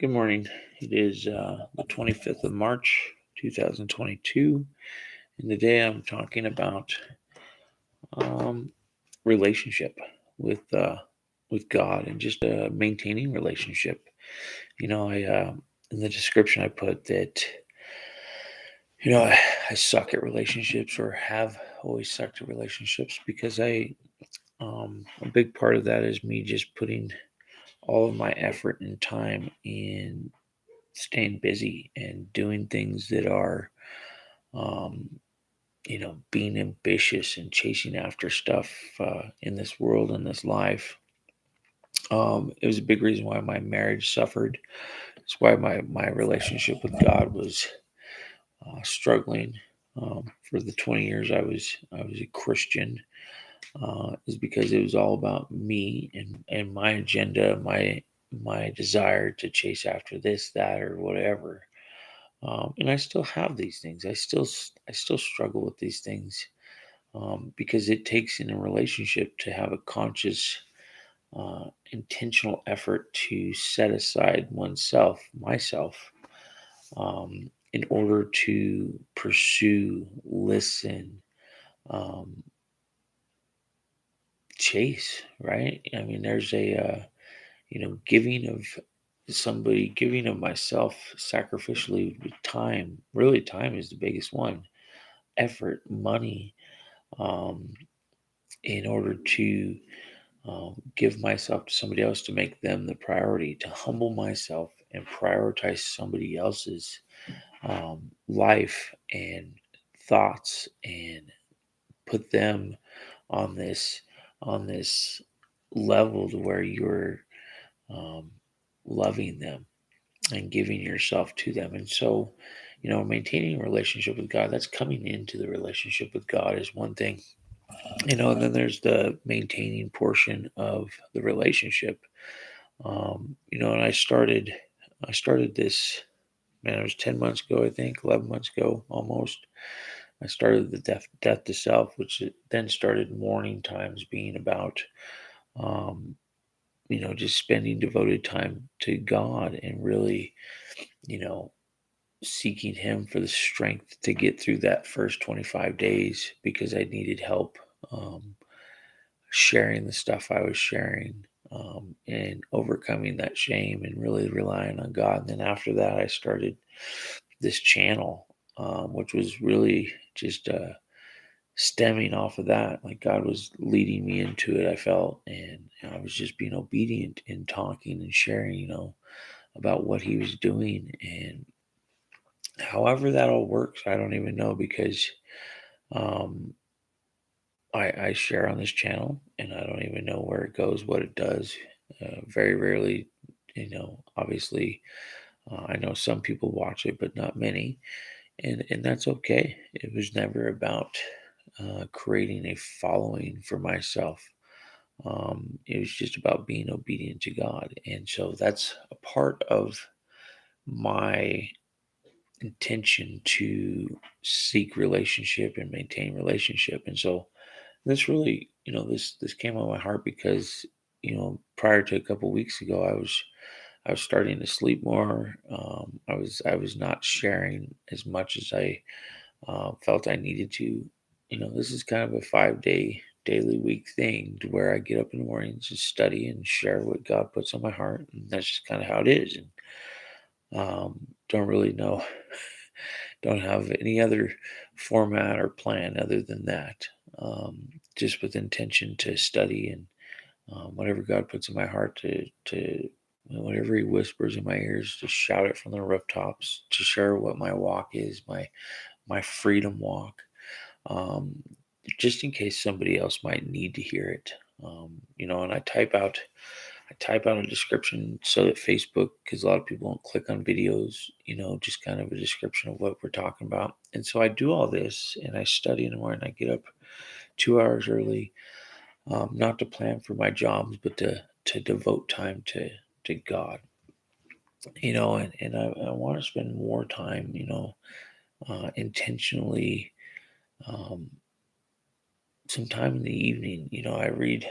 Good morning. It is the 25th of March, 2022, and today I'm talking about um, relationship with uh, with God and just maintaining relationship. I in the description I put that I suck at relationships or have always sucked at relationships because a big part of that is me just putting all of my effort and time in staying busy and doing things that are um, being ambitious and chasing after stuff in this world and this life. It was a big reason why my marriage suffered. It's why my relationship with God was struggling. For the 20 years I was a Christian, is because it was all about me and my agenda, my desire to chase after this, that, or whatever. And I still have these things. I still struggle with these things, because it takes in a relationship to have a conscious, intentional effort to set aside oneself, myself, in order to pursue, listen, um, chase. Right? I mean, there's giving of somebody, giving of myself sacrificially with time. Really, time is the biggest one. Effort, money, um, in order to give myself to somebody else, to make them the priority, to humble myself and prioritize somebody else's life and thoughts, and put them on this level to where you're um, loving them and giving yourself to them. And so, maintaining a relationship with God, that's coming into the relationship with God is one thing. And then there's the maintaining portion of the relationship. And I started this, man, it was 10 months ago, I think, 11 months ago, almost. I started the death to self, which then started morning times being about, um, just spending devoted time to God and really, you know, seeking Him for the strength to get through that first 25 days because I needed help. Sharing the stuff I was sharing, and overcoming that shame and really relying on God. And then after that, I started this channel, which was really just stemming off of that. Like God was leading me into it, I felt, and I was just being obedient in talking and sharing, about what He was doing. And however that all works, I don't even know because. Um, I share on this channel, and I don't even know where it goes, what it does. Very rarely, obviously, I know some people watch it, but not many, and that's okay. It was never about creating a following for myself. It was just about being obedient to God, and so that's a part of my intention to seek relationship and maintain relationship. And so this really, this came on my heart because, prior to a couple weeks ago, I was starting to sleep more. I was not sharing as much as I felt I needed to. This is kind of a 5 day daily week thing to where I get up in the mornings and study and share what God puts on my heart, and that's just kind of how it is. And don't really know, don't have any other format or plan other than that. Just with intention to study and whatever God puts in my heart to whatever He whispers in my ears, to shout it from the rooftops, to share what my walk is, my freedom walk, um, just in case somebody else might need to hear it. And I type out a description so that Facebook, because a lot of people don't click on videos, just kind of a description of what we're talking about. And so I do all this and I study in the morning. I get up 2 hours early, not to plan for my jobs, but to devote time to God. And I want to spend more time, intentionally, um, some time in the evening. I read.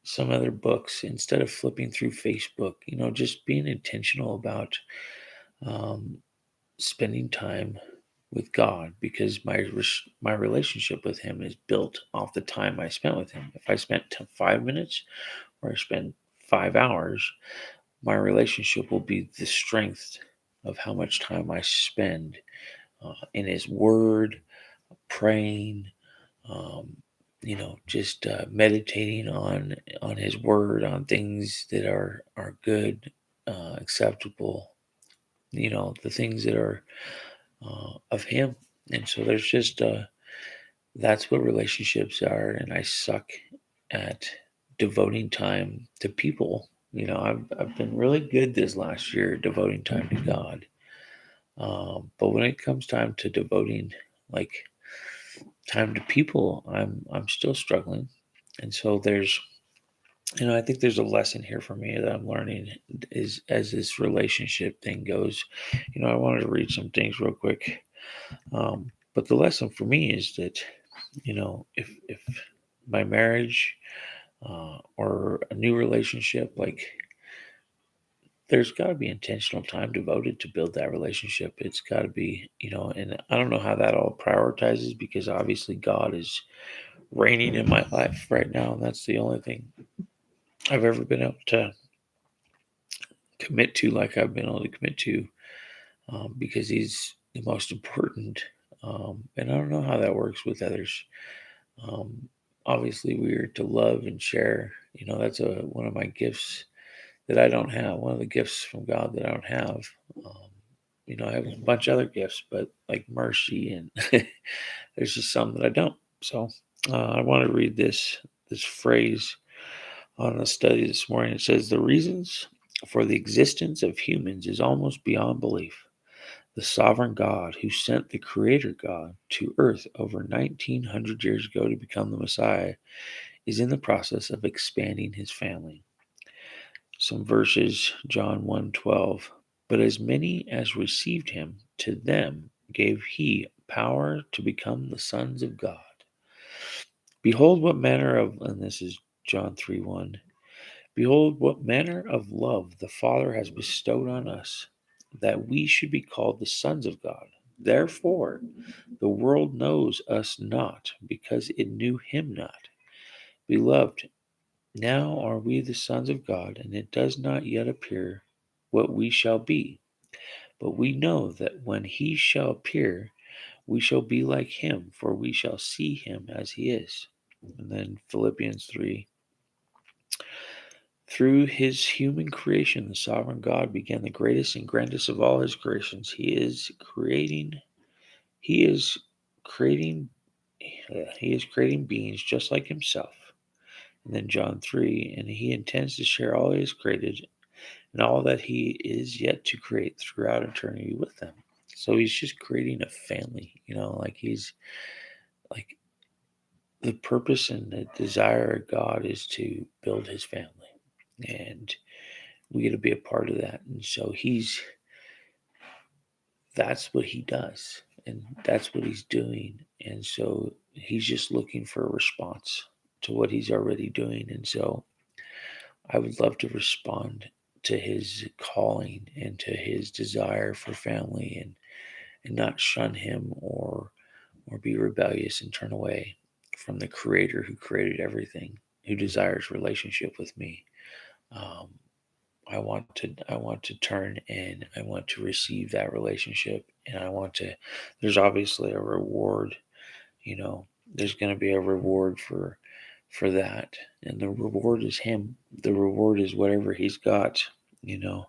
some other books instead of flipping through Facebook. Just being intentional about um, spending time with God, because my relationship with Him is built off the time I spent with Him. If I spent 5 minutes or I spend 5 hours, my relationship will be the strength of how much time I spend in His Word, praying, um, just meditating on His Word, on things that are good, acceptable. The things that are of Him. And so there's just that's what relationships are. And I suck at devoting time to people. I've been really good this last year devoting time to God. But when it comes time to devoting like time to people, I'm still struggling. And so I think there's a lesson here for me that I'm learning is as this relationship thing goes. I wanted to read some things real quick. But the lesson for me is that, if my marriage or a new relationship, like there's got to be intentional time devoted to build that relationship. It's got to be, and I don't know how that all prioritizes because obviously God is reigning in my life right now. And that's the only thing I've ever been able to commit to, like I've been able to commit to, because He's the most important. And I don't know how that works with others. Um, Obviously, we are to love and share. That's one of my gifts that I don't have. One of the gifts from God that I don't have. Um, I have a bunch of other gifts, but like mercy and there's just some that I don't. So I want to read this phrase on a study this morning. It says the reasons for the existence of humans is almost beyond belief. The sovereign God who sent the creator God to earth over 1900 years ago to become the Messiah is in the process of expanding His family. Some verses, John 1:12. But as many as received Him, to them gave He power to become the sons of God. Behold what manner of, and this is John 3:1. Behold what manner of love the Father has bestowed on us, that we should be called the sons of God. Therefore the world knows us not, because it knew Him not. Beloved, now are we the sons of God, and it does not yet appear what we shall be. But we know that when He shall appear, we shall be like Him, for we shall see Him as He is. And then Philippians 3. Through His human creation, the sovereign God began the greatest and grandest of all His creations. He is creating, He is creating beings just like Himself. And then John 3, and He intends to share all He has created and all that He is yet to create throughout eternity with them. So He's just creating a family, like He's like the purpose and the desire of God is to build His family. And we get to be a part of that. And so that's what He does. And that's what He's doing. And so He's just looking for a response to what He's already doing. And so I would love to respond to His calling and to His desire for family, and not shun Him or be rebellious and turn away from the Creator who created everything, who desires relationship with me. Um, I want to turn, and I want to receive that relationship, and I want to. There's obviously a reward. There's going to be a reward for that, and the reward is Him. The reward is whatever He's got. You know,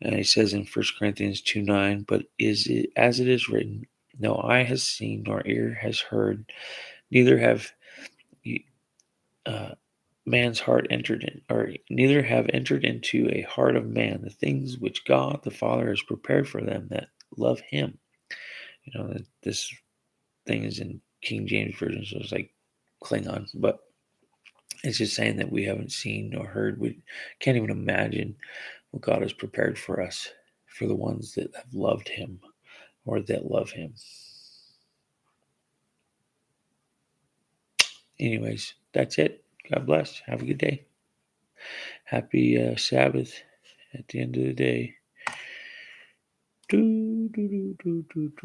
and He says in 1 Corinthians 2:9, but is it as it is written, no eye has seen, nor ear has heard, neither have uh, man's heart entered in, or neither have entered into a heart of man the things which God the Father has prepared for them that love Him. This thing is in King James Version, so it's like Klingon, but it's just saying that we haven't seen nor heard. We can't even imagine what God has prepared for us, for the ones that have loved Him or that love Him. Anyways, that's it. God bless. Have a good day. happy Sabbath at the end of the day. Do, do, do, do, do, do.